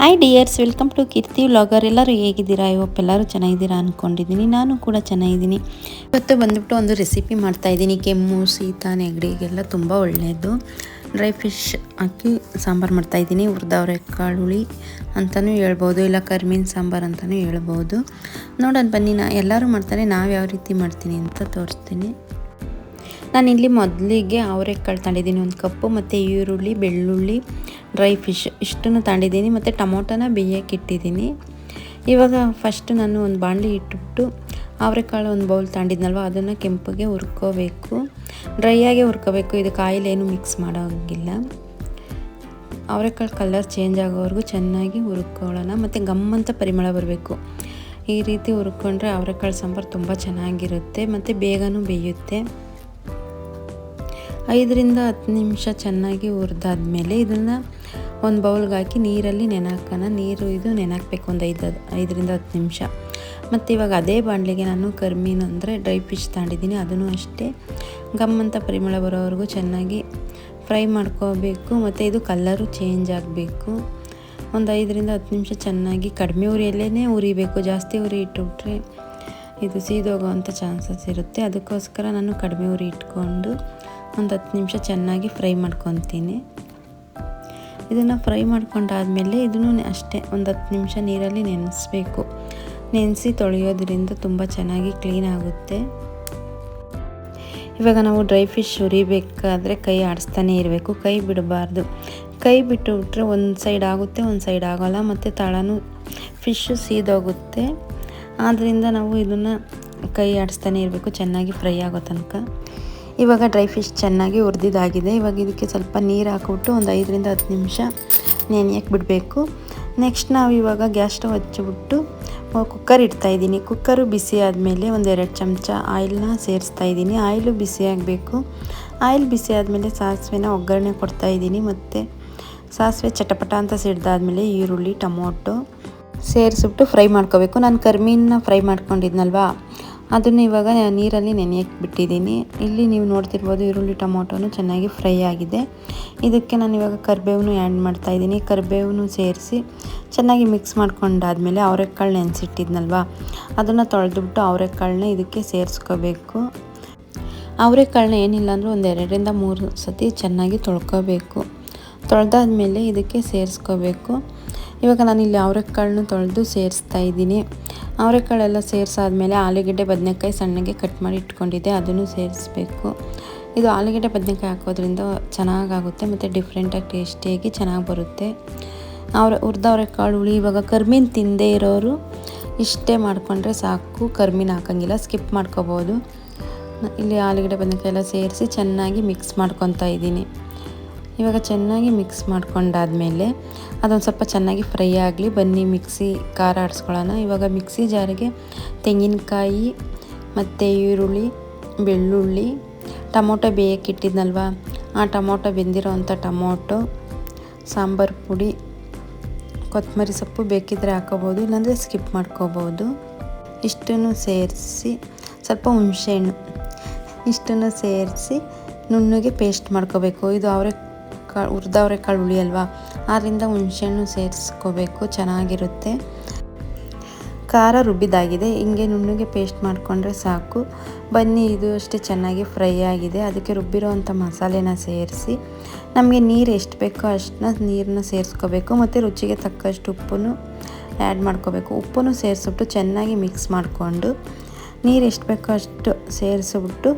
Hi dears, welcome to Keerthi vlogger. ಎಲ್ಲರೂ ಹೇಗಿದ್ದೀರಾ? ಇವತ್ತು ಎಲ್ಲರೂ ಚೆನ್ನಾಗಿದ್ದೀರಾ ಅಂದ್ಕೊಂಡಿದ್ದೀನಿ. ನಾನು ಕೂಡ ಚೆನ್ನಾಗಿದ್ದೀನಿ. ಇವತ್ತು ಬಂದುಬಿಟ್ಟು ಒಂದು ರೆಸಿಪಿ ಮಾಡ್ತಾಯಿದ್ದೀನಿ. ಕೆಮ್ಮು, ಶೀತ, ನೆಗಡಿಗೆಲ್ಲ ತುಂಬ ಒಳ್ಳೆಯದು. ಡ್ರೈ ಫಿಶ್ ಹಾಕಿ ಸಾಂಬಾರು ಮಾಡ್ತಾಯಿದ್ದೀನಿ. ಹುರಿದವರೆಕಾಳು ಹುಳಿ ಅಂತಲೂ ಹೇಳ್ಬೋದು, ಇಲ್ಲ ಕರಿಮೀನು ಸಾಂಬಾರು ಅಂತಲೂ ಹೇಳ್ಬೋದು. ನೋಡೋಣ ಬನ್ನಿ, ಎಲ್ಲರೂ ಮಾಡ್ತಾರೆ, ನಾವು ಯಾವ ರೀತಿ ಮಾಡ್ತೀನಿ ಅಂತ ತೋರಿಸ್ತೀನಿ. ನಾನಿಲ್ಲಿ ಮೊದಲಿಗೆ ಅವರೆಕಾಳು ತಗೊಂಡಿದ್ದೀನಿ, ಒಂದು ಕಪ್ಪು, ಮತ್ತು ಈರುಳ್ಳಿ, ಬೆಳ್ಳುಳ್ಳಿ, ಡ್ರೈ ಫಿಶ್ ಇಷ್ಟನ್ನು ತಗೊಂಡಿದ್ದೀನಿ, ಮತ್ತು ಟೊಮೊಟೊನ ಬೇಯಕ್ಕೆ ಇಟ್ಟಿದ್ದೀನಿ. ಇವಾಗ ಫಸ್ಟ್ ನಾನು ಒಂದು ಬಾಣಲಿ ಇಟ್ಬಿಟ್ಟು ಅವರೆಕಾಳು ಒಂದು ಬೌಲ್ ತಗೊಂಡಿದ್ನಲ್ವ, ಅದನ್ನು ಕೆಂಪಗೆ ಹುರ್ಕೋಬೇಕು. ಡ್ರೈಯಾಗೆ ಹುರ್ಕೋಬೇಕು, ಇದಕ್ಕೆ ಆಯಿಲ್ ಏನು ಮಿಕ್ಸ್ ಮಾಡೋಂಗಿಲ್ಲ. ಅವರೆಕಾಳು ಕಲರ್ ಚೇಂಜ್ ಆಗೋವರೆಗೂ ಚೆನ್ನಾಗಿ ಹುರ್ಕೊಳ್ಳೋಣ, ಮತ್ತು ಗಮ್ಮಂತ ಪರಿಮಳ ಬರಬೇಕು. ಈ ರೀತಿ ಹುರ್ಕೊಂಡ್ರೆ ಅವರೆಕಾಳು ಸಾಂಬಾರು ತುಂಬ ಚೆನ್ನಾಗಿರುತ್ತೆ, ಮತ್ತು ಬೇಗನೂ ಬೇಯುತ್ತೆ. 5ರಿಂದ 10 ನಿಮಿಷ ಚೆನ್ನಾಗಿ ಹುರಿದಾದ್ಮೇಲೆ ಇದನ್ನು ಒಂದು ಬೌಲ್ಗೆ ಹಾಕಿ ನೀರಲ್ಲಿ ನೆನೆಹಾಕೋಣ. ನೀರು ಇದು ನೆನೆಹಾಕಬೇಕು ಒಂದು 5ರಿಂದ 10 ನಿಮಿಷ. ಮತ್ತು ಇವಾಗ ಅದೇ ಬಾಣಲೆಗೆ ನಾನು ಕರಿಮೀನು ಅಂದರೆ ಡ್ರೈ ಫಿಶ್ ತಗೊಂಡಿದ್ದೀನಿ, ಅದನ್ನು ಅಷ್ಟೇ ಗಮ್ಮಂತ ಪರಿಮಳ ಬರೋವರೆಗೂ ಚೆನ್ನಾಗಿ ಫ್ರೈ ಮಾಡ್ಕೋಬೇಕು. ಮತ್ತು ಇದು ಕಲ್ಲರು ಚೇಂಜ್ ಆಗಬೇಕು. ಒಂದು 5ರಿಂದ 10 ನಿಮಿಷ ಚೆನ್ನಾಗಿ ಕಡಿಮೆ ಉರಿಯಲ್ಲೇ ಉರಿಬೇಕು. ಜಾಸ್ತಿ ಉರಿ ಇಟ್ಟುಬಿಟ್ರೆ ಇದು ಸೀದೋಗೋವಂಥ ಚಾನ್ಸಸ್ ಇರುತ್ತೆ. ಅದಕ್ಕೋಸ್ಕರ ನಾನು ಕಡಿಮೆ ಉರಿ ಇಟ್ಕೊಂಡು ಒಂದು 10 ನಿಮಿಷ ಚೆನ್ನಾಗಿ ಫ್ರೈ ಮಾಡ್ಕೊತೀನಿ. ಇದನ್ನು ಫ್ರೈ ಮಾಡ್ಕೊಂಡಾದಮೇಲೆ ಇದನ್ನು ಅಷ್ಟೇ ಒಂದು 10 ನಿಮಿಷ ನೀರಲ್ಲಿ ನೆನೆಸ್ಬೇಕು. ನೆನೆಸಿ ತೊಳೆಯೋದ್ರಿಂದ ತುಂಬ ಚೆನ್ನಾಗಿ ಕ್ಲೀನ್ ಆಗುತ್ತೆ. ಇವಾಗ ನಾವು ಡ್ರೈ ಫಿಶ್ ಹುರಿಬೇಕಾದ್ರೆ ಕೈ ಆಡಿಸ್ತಾನೆ ಇರಬೇಕು, ಕೈ ಬಿಡಬಾರ್ದು. ಕೈ ಬಿಟ್ಟುಬಿಟ್ರೆ ಒಂದು ಸೈಡ್ ಆಗುತ್ತೆ, ಒಂದು ಸೈಡ್ ಆಗೋಲ್ಲ, ಮತ್ತು ತಳನೂ ಫಿಶ್ಶು ಸೀದೋಗುತ್ತೆ. ಆದ್ದರಿಂದ ನಾವು ಇದನ್ನು ಕೈ ಆಡಿಸ್ತಾನೆ ಇರಬೇಕು ಚೆನ್ನಾಗಿ ಫ್ರೈ ಆಗೋ ತನಕ. ಇವಾಗ ಡ್ರೈ ಫಿಶ್ ಚೆನ್ನಾಗಿ ಹುರಿದಿದ್ದಾಗಿದೆ. ಇವಾಗ ಇದಕ್ಕೆ ಸ್ವಲ್ಪ ನೀರು ಹಾಕ್ಬಿಟ್ಟು ಒಂದು 5ರಿಂದ 10 ನಿಮಿಷ ನೆನೆಯಕ್ಕೆ ಬಿಡಬೇಕು. ನೆಕ್ಸ್ಟ್ ನಾವು ಇವಾಗ ಗ್ಯಾಸ್ ಸ್ಟವ್ ಹಚ್ಚಿಬಿಟ್ಟು ಕುಕ್ಕರ್ ಇಡ್ತಾಯಿದ್ದೀನಿ. ಕುಕ್ಕರು ಬಿಸಿ ಆದಮೇಲೆ ಒಂದು 2 ಚಮಚ ಆಯಿಲ್ನ ಸೇರಿಸ್ತಾಯಿದ್ದೀನಿ. ಆಯಿಲು ಬಿಸಿ ಆಗಬೇಕು. ಆಯಿಲ್ ಬಿಸಿ ಆದಮೇಲೆ ಸಾಸಿವೆನ ಒಗ್ಗರಣೆ ಕೊಡ್ತಾಯಿದ್ದೀನಿ. ಮತ್ತು ಸಾಸಿವೆ ಚಟಪಟ ಅಂತ ಸಿಡ್ದಾದ್ಮೇಲೆ ಈರುಳ್ಳಿ, ಟೊಮೊಟೊ ಸೇರಿಸ್ಬಿಟ್ಟು ಫ್ರೈ ಮಾಡ್ಕೋಬೇಕು. ನಾನು ಕರಿಮೀನನ್ನ ಫ್ರೈ ಮಾಡ್ಕೊಂಡಿದ್ನಲ್ವ, ಅದನ್ನು ಇವಾಗ ನೀರಲ್ಲಿ ನೆನೆಯಕ್ಕೆ ಬಿಟ್ಟಿದ್ದೀನಿ. ಇಲ್ಲಿ ನೀವು ನೋಡ್ತಿರ್ಬೋದು ಈರುಳ್ಳಿ ಟೊಮೊಟೊನು ಚೆನ್ನಾಗಿ ಫ್ರೈ ಆಗಿದೆ. ಇದಕ್ಕೆ ನಾನು ಇವಾಗ ಕರಿಬೇವನ್ನು ಆ್ಯಡ್ ಮಾಡ್ತಾಯಿದ್ದೀನಿ. ಕರಿಬೇವನ್ನು ಸೇರಿಸಿ ಚೆನ್ನಾಗಿ ಮಿಕ್ಸ್ ಮಾಡ್ಕೊಂಡಾದ್ಮೇಲೆ ಅವರೆಕಾಳು ನೆನೆಸಿಟ್ಟಿದ್ನಲ್ವ, ಅದನ್ನು ತೊಳೆದ್ಬಿಟ್ಟು ಅವರೆಕಾಳನ್ನ ಇದಕ್ಕೆ ಸೇರಿಸ್ಕೋಬೇಕು. ಅವರೆಕಾಳನ್ನ ಏನಿಲ್ಲ ಅಂದರೂ ಒಂದು 2ರಿಂದ 3 ಸತಿ ಚೆನ್ನಾಗಿ ತೊಳ್ಕೊಬೇಕು. ತೊಳೆದಾದ್ಮೇಲೆ ಇದಕ್ಕೆ ಸೇರಿಸ್ಕೋಬೇಕು. ಇವಾಗ ನಾನಿಲ್ಲಿ ಅವರೆಕಾಳನ್ನು ತೊಳೆದು ಸೇರಿಸ್ತಾಯಿದ್ದೀನಿ. ಅವರೆಕಾಳೆಲ್ಲ ಸೇರಿಸಾದ್ಮೇಲೆ ಆಲೂಗೆಡ್ಡೆ, ಬದನೆಕಾಯಿ ಸಣ್ಣಗೆ ಕಟ್ ಮಾಡಿ ಇಟ್ಕೊಂಡಿದ್ದೆ, ಅದನ್ನು ಸೇರಿಸ್ಬೇಕು. ಇದು ಆಲೂಗೆಡ್ಡೆ ಬದನೆಕಾಯಿ ಹಾಕೋದ್ರಿಂದ ಚೆನ್ನಾಗಾಗುತ್ತೆ, ಮತ್ತು ಡಿಫ್ರೆಂಟಾಗಿ ಟೇಸ್ಟಿಯಾಗಿ ಚೆನ್ನಾಗಿ ಬರುತ್ತೆ. ಹುರಿದವರೆಕಾಳು ಹುಳಿ. ಇವಾಗ ಕರಿಮೀನು ತಿಂದೇ ಇರೋರು ಇಷ್ಟೇ ಮಾಡಿಕೊಂಡ್ರೆ ಸಾಕು, ಕರಿಮೀನು ಹಾಕೋಂಗಿಲ್ಲ, ಸ್ಕಿಪ್ ಮಾಡ್ಕೋಬೋದು. ಇಲ್ಲಿ ಆಲೂಗೆಡ್ಡೆ ಬದನೆಕಾಯಿ ಎಲ್ಲ ಸೇರಿಸಿ ಚೆನ್ನಾಗಿ ಮಿಕ್ಸ್ ಮಾಡ್ಕೊತಾ ಇದ್ದೀನಿ. ಇವಾಗ ಚೆನ್ನಾಗಿ ಮಿಕ್ಸ್ ಮಾಡ್ಕೊಂಡಾದ್ಮೇಲೆ ಅದೊಂದು ಸ್ವಲ್ಪ ಚೆನ್ನಾಗಿ ಫ್ರೈ ಆಗಲಿ. ಬನ್ನಿ ಮಿಕ್ಸಿ ಖಾರ ಆಡಿಸ್ಕೊಳ್ಳೋಣ. ಇವಾಗ ಮಿಕ್ಸಿ ಜಾರಿಗೆ ತೆಂಗಿನಕಾಯಿ, ಮತ್ತು ಈರುಳ್ಳಿ, ಬೆಳ್ಳುಳ್ಳಿ, ಟೊಮೊಟೊ ಬೇಯಕ್ಕೆ ಇಟ್ಟಿದ್ನಲ್ವ, ಆ ಟೊಮೊಟೊ ಬೆಂದಿರೋ ಅಂಥ ಟೊಮೊಟೊ, ಸಾಂಬಾರು ಪುಡಿ, ಕೊತ್ತಂಬರಿ ಸೊಪ್ಪು ಬೇಕಿದ್ದರೆ ಹಾಕೋಬೋದು, ಇಲ್ಲಾಂದರೆ ಸ್ಕಿಪ್ ಮಾಡ್ಕೋಬೋದು. ಇಷ್ಟನ್ನು ಸೇರಿಸಿ ಸ್ವಲ್ಪ ಹುಣಸೆಹಣ್ಣು ಇಷ್ಟನ್ನು ಸೇರಿಸಿ ನುಣ್ಣಗೆ ಪೇಸ್ಟ್ ಮಾಡ್ಕೋಬೇಕು. ಇದು ಹುರಿದವರೆಕಾಳು ಹುಳಿ ಅಲ್ವಾ, ಆದ್ದರಿಂದ ಹುಣಸೆಹಣ್ಣು ಸೇರಿಸ್ಕೋಬೇಕು, ಚೆನ್ನಾಗಿರುತ್ತೆ. ಖಾರ ರುಬ್ಬಿದಾಗಿದೆ, ಹಿಂಗೆ ನುಣ್ಣಗೆ ಪೇಸ್ಟ್ ಮಾಡಿಕೊಂಡ್ರೆ ಸಾಕು. ಬನ್ನಿ, ಇದು ಅಷ್ಟೇ ಚೆನ್ನಾಗಿ ಫ್ರೈ ಆಗಿದೆ. ಅದಕ್ಕೆ ರುಬ್ಬಿರೋ ಅಂಥ ಮಸಾಲೆನ ಸೇರಿಸಿ ನಮಗೆ ನೀರು ಎಷ್ಟು ಬೇಕೋ ಅಷ್ಟನ್ನ ನೀರನ್ನ ಸೇರಿಸ್ಕೋಬೇಕು. ಮತ್ತು ರುಚಿಗೆ ತಕ್ಕಷ್ಟು ಉಪ್ಪನ್ನು ಆ್ಯಡ್ ಮಾಡ್ಕೋಬೇಕು. ಉಪ್ಪನ್ನು ಸೇರಿಸ್ಬಿಟ್ಟು ಚೆನ್ನಾಗಿ ಮಿಕ್ಸ್ ಮಾಡಿಕೊಂಡು ನೀರು ಎಷ್ಟು ಬೇಕೋ ಅಷ್ಟು ಸೇರಿಸ್ಬಿಟ್ಟು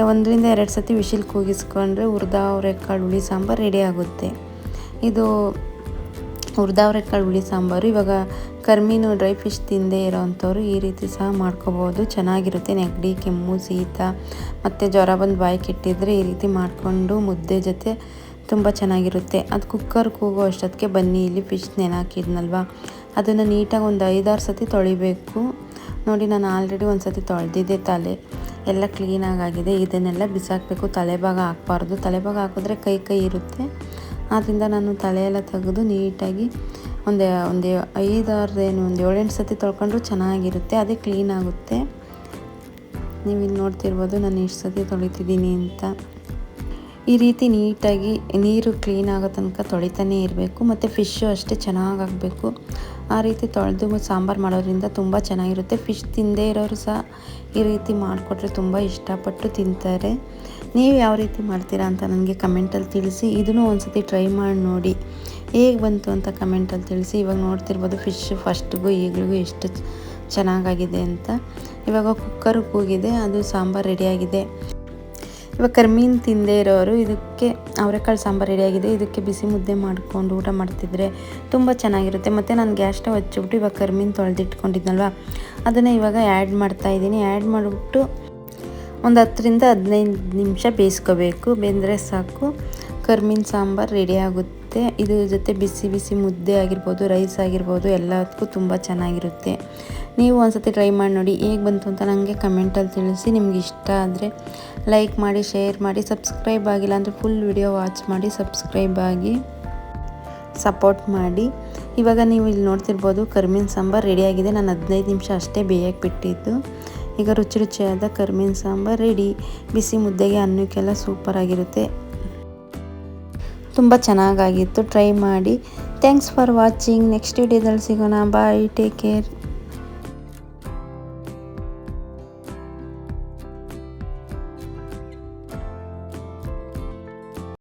1ರಿಂದ 2 ಸತಿ ವಿಶಿಲ್ ಕೂಗಿಸ್ಕೊಂಡ್ರೆ ಹುರಿದವರೆಕಾಳು ಹುಳಿ ಸಾಂಬಾರು ರೆಡಿ ಆಗುತ್ತೆ. ಇದು ಹುರಿದವರೆಕಾಳು ಹುಳಿ ಸಾಂಬಾರು. ಇವಾಗ ಕರಿಮೀನು, ಡ್ರೈ ಫಿಶ್ ತಿಂದೇ ಇರೋವಂಥವ್ರು ಈ ರೀತಿ ಸಹ ಮಾಡ್ಕೋಬೋದು, ಚೆನ್ನಾಗಿರುತ್ತೆ. ನೆಗಡಿ, ಕೆಮ್ಮು, ಶೀತ ಮತ್ತು ಜ್ವರ ಬಂದು ಬಾಯಿ ಕೆಟ್ಟಿದ್ರೆ ಈ ರೀತಿ ಮಾಡಿಕೊಂಡು ಮುದ್ದೆ ಜೊತೆ ತುಂಬ ಚೆನ್ನಾಗಿರುತ್ತೆ. ಅದು ಕುಕ್ಕರ್ ಕೂಗೋ ಅಷ್ಟೊತ್ತಿಗೆ ಬನ್ನಿ, ಇಲ್ಲಿ ಫಿಶ್ ನೆನೆಹಾಕಿದ್ನಲ್ವ, ಅದನ್ನು ನೀಟಾಗಿ ಒಂದು 5-6 ಸತಿ ತೊಳಿಬೇಕು. ನೋಡಿ, ನಾನು ಆಲ್ರೆಡಿ ಒಂದು ಸತಿ ತೊಳೆದಿದ್ದೆ. ತಲೆ ಎಲ್ಲ ಕ್ಲೀನಾಗಿದೆ. ಇದನ್ನೆಲ್ಲ ಬಿಸಾಕಬೇಕು, ತಲೆಭಾಗ ಹಾಕಬಾರ್ದು. ತಲೆಭಾಗ ಹಾಕಿದ್ರೆ ಕೈ ಇರುತ್ತೆ. ಆದ್ದರಿಂದ ನಾನು ತಲೆಯೆಲ್ಲ ತೆಗೆದು ನೀಟಾಗಿ ಒಂದು 5-6 ಒಂದು 7-8 ಸತಿ ತೊಳ್ಕೊಂಡ್ರೂ ಚೆನ್ನಾಗಿರುತ್ತೆ, ಅದೇ ಕ್ಲೀನ್ ಆಗುತ್ತೆ. ನೀವು ಇಲ್ಲಿ ನೋಡ್ತಿರ್ಬೋದು ನಾನು ಎಷ್ಟು ಸತಿ ತೊಳಿತಿದ್ದೀನಿ ಅಂತ. ಈ ರೀತಿ ನೀಟಾಗಿ ನೀರು ಕ್ಲೀನ್ ಆಗೋ ತನಕ ತೊಳಿತಾನೇ ಇರಬೇಕು. ಮತ್ತು ಫಿಶ್ಶು ಅಷ್ಟೇ ಚೆನ್ನಾಗಾಗಬೇಕು. ಆ ರೀತಿ ತೊಳೆದು ಸಾಂಬಾರು ಮಾಡೋದ್ರಿಂದ ತುಂಬ ಚೆನ್ನಾಗಿರುತ್ತೆ. ಫಿಶ್ ತಿಂದೇ ಇರೋರು ಸಹ ಈ ರೀತಿ ಮಾಡಿಕೊಟ್ರೆ ತುಂಬ ಇಷ್ಟಪಟ್ಟು ತಿಂತಾರೆ. ನೀವು ಯಾವ ರೀತಿ ಮಾಡ್ತೀರಾ ಅಂತ ನನಗೆ ಕಮೆಂಟಲ್ಲಿ ತಿಳಿಸಿ. ಇದನ್ನು ಒಂದು ಸತಿ ಟ್ರೈ ಮಾಡಿ ನೋಡಿ ಹೇಗೆ ಬಂತು ಅಂತ ಕಮೆಂಟಲ್ಲಿ ತಿಳಿಸಿ. ಇವಾಗ ನೋಡ್ತಿರ್ಬೋದು ಫಿಶ್ ಫಸ್ಟಿಗೂ ಈಗಲಿಗೂ ಎಷ್ಟು ಚೆನ್ನಾಗಾಗಿದೆ ಅಂತ. ಇವಾಗ ಕುಕ್ಕರ್ ಕೂಗಿದೆ, ಅದು ಸಾಂಬಾರು ರೆಡಿಯಾಗಿದೆ. ಇವಾಗ ಕರ್ಮೀನು ತಿಂದೇ ಇರೋರು ಇದಕ್ಕೆ ಅವರೆಕಾಳು ಸಾಂಬಾರು ರೆಡಿಯಾಗಿದೆ, ಇದಕ್ಕೆ ಬಿಸಿ ಮುದ್ದೆ ಮಾಡಿಕೊಂಡು ಊಟ ಮಾಡ್ತಿದ್ರೆ ತುಂಬ ಚೆನ್ನಾಗಿರುತ್ತೆ. ಮತ್ತು ನಾನು ಗ್ಯಾಸ್ ಸ್ಟವ್ ಹಚ್ಚಿಬಿಟ್ಟು ಇವಾಗ ಕರ್ಮೀನು ತೊಳೆದಿಟ್ಕೊಂಡಿದ್ನಲ್ವ ಅದನ್ನು ಇವಾಗ ಆ್ಯಡ್ ಮಾಡ್ತಾಯಿದ್ದೀನಿ. ಆ್ಯಡ್ ಮಾಡಿಬಿಟ್ಟು ಒಂದು 10ರಿಂದ 15 ನಿಮಿಷ ಬೇಯಿಸ್ಕೋಬೇಕು. ಬೆಂದರೆ ಸಾಕು, ಕರ್ಮೀನು ಸಾಂಬಾರು ರೆಡಿ ಆಗುತ್ತೆ. ಇದ್ರ ಜೊತೆ ಬಿಸಿ ಬಿಸಿ ಮುದ್ದೆ ಆಗಿರ್ಬೋದು, ರೈಸ್ ಆಗಿರ್ಬೋದು, ಎಲ್ಲದಕ್ಕೂ ತುಂಬ ಚೆನ್ನಾಗಿರುತ್ತೆ. ನೀವು ಒಂದ್ಸತಿ ಟ್ರೈ ಮಾಡಿ ನೋಡಿ ಹೇಗೆ ಬಂತು ಅಂತ ನನಗೆ ಕಮೆಂಟಲ್ಲಿ ತಿಳಿಸಿ. ನಿಮ್ಗೆ ಇಷ್ಟ ಆದರೆ ಲೈಕ್ ಮಾಡಿ, ಶೇರ್ ಮಾಡಿ, ಸಬ್ಸ್ಕ್ರೈಬ್ ಆಗಿಲ್ಲ ಅಂದರೆ ಫುಲ್ ವಿಡಿಯೋ ವಾಚ್ ಮಾಡಿ ಸಬ್ಸ್ಕ್ರೈಬ್ ಆಗಿ ಸಪೋರ್ಟ್ ಮಾಡಿ. ಇವಾಗ ನೀವು ಇಲ್ಲಿ ನೋಡ್ತಿರ್ಬೋದು ಕರ್ಮೀನು ಸಾಂಬಾರು ರೆಡಿಯಾಗಿದೆ. ನಾನು 15 ನಿಮಿಷ ಅಷ್ಟೇ ಬೇಯಕ್ಕೆ ಬಿಟ್ಟಿದ್ದು. ಈಗ ರುಚಿ ರುಚಿಯಾದ ಕರ್ಮೀನು ಸಾಂಬಾರು ರೆಡಿ. ಬಿಸಿ ಮುದ್ದೆಗೆ ಅನ್ನಕ್ಕೆಲ್ಲ ಸೂಪರಾಗಿರುತ್ತೆ, ತುಂಬ ಚೆನ್ನಾಗಾಗಿತ್ತು. ಟ್ರೈ ಮಾಡಿ. Thanks for watching. ನೆಕ್ಸ್ಟ್ ವಿಡಿಯೋದಲ್ಲಿ ಸಿಗೋಣ. ಬಾಯ್, ಟೇಕ್ ಕೇರ್.